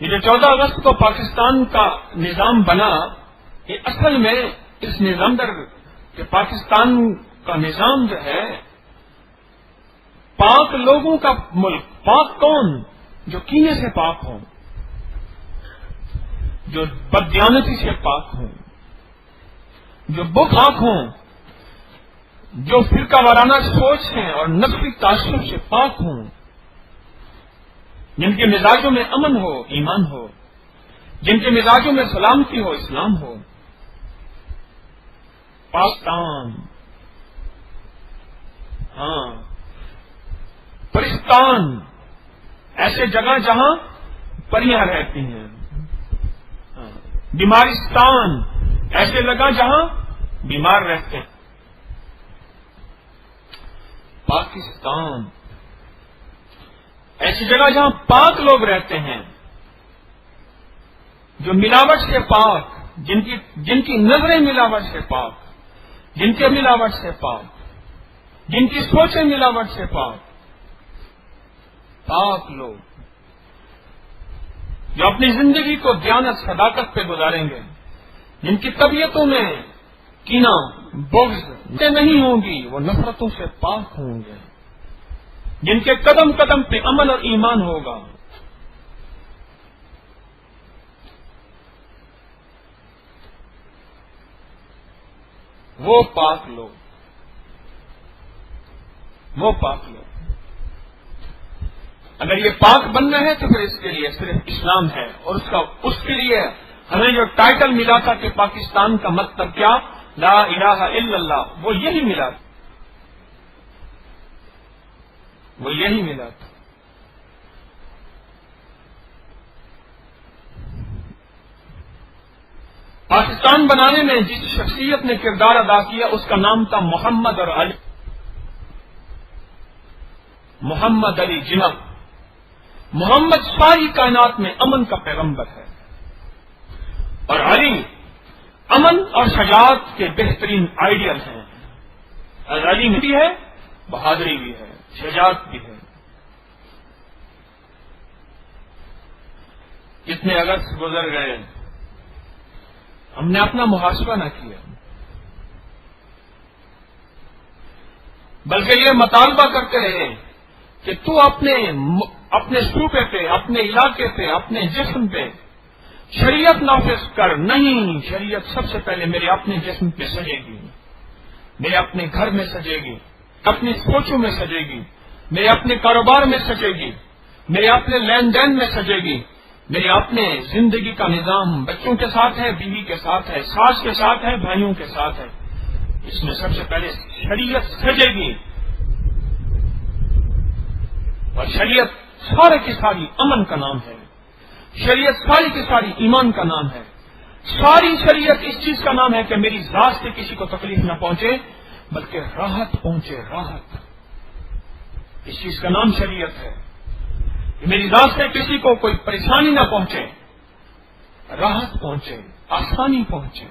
یہ جو 14 اگست کو پاکستان کا نظام بنا، یہ اصل میں اس نظام کہ پاکستان کا نظام جو ہے پاک لوگوں کا ملک، پاک کون؟ جو کینے سے پاک ہوں، جو بددیانتی سے پاک ہوں، جو بت پاک ہوں، جو فرقہ وارانہ سوچ ہیں اور نفسی تعصب سے پاک ہوں، جن کے مزاجوں میں امن ہو، ایمان ہو، جن کے مزاجوں میں سلامتی ہو، اسلام ہو۔ پاکستان، ہاں، پرستان، ایسے جگہ جہاں پریاں رہتی ہیں، بیمارستان، ایسے جگہ جہاں بیمار رہتے ہیں۔ پاکستان، ایسی جگہ جہاں پاک لوگ رہتے ہیں، جو ملاوٹ سے پاک، جن کی نظریں ملاوٹ سے پاک، جن کے ملاوٹ سے پاک، جن کی سوچیں ملاوٹ سے پاک، پاک لوگ جو اپنی زندگی کو دیانت صداقت پہ گزاریں گے، جن کی طبیعتوں میں کینہ، بغض نہیں ہوں گی، وہ نفرتوں سے پاک ہوں گے، جن کے قدم قدم پہ امن اور ایمان ہوگا۔ وہ پاک لوگ، وہ پاک لوگ، اگر یہ پاک بننا ہے تو پھر اس کے لیے صرف اسلام ہے، اور اس کے لیے ہمیں جو ٹائٹل ملا تھا کہ پاکستان کا مطلب کیا، لا الہ الا اللہ، وہ یہی ملا تھا، وہ یہی ملا تھا۔ پاکستان بنانے میں جس شخصیت نے کردار ادا کیا اس کا نام تھا محمد اور علی، محمد علی جناح۔ محمد ساری کائنات میں امن کا پیغمبر ہے، اور علی امن اور شجاعت کے بہترین آئیڈیل ہیں۔ علی میں بھی ہے، بہادری بھی ہے، شجاعت بھی ہے۔ کتنے اگست گزر گئے، ہم نے اپنا محاسبہ نہ کیا، بلکہ یہ مطالبہ کرتے رہے کہ تو اپنے صوبے پہ، اپنے علاقے پہ، اپنے جسم پہ شریعت نافذ کر۔ نہیں، شریعت سب سے پہلے میرے اپنے جسم پہ سجے گی، میرے اپنے گھر میں سجے گی، اپنی سوچوں میں سجے گی، میرے اپنے کاروبار میں سجے گی، میرے اپنے لین دین میں سجے گی، میرے اپنے زندگی کا نظام بچوں کے ساتھ ہے، بیوی کے ساتھ ہے، ساس کے ساتھ ہے، بھائیوں کے ساتھ ہے، اس میں سب سے پہلے شریعت سجے گی۔ اور شریعت سارے کی ساری امن کا نام ہے، شریعت ساری کی ساری ایمان کا نام ہے، ساری شریعت اس چیز کا نام ہے کہ میری ذات سے کسی کو تکلیف نہ پہنچے بلکہ راحت پہنچے، راحت، اس چیز کا نام شریعت ہے کہ میری ذات سے کسی کو کوئی پریشانی نہ پہنچے، راحت پہنچے، آسانی پہنچے۔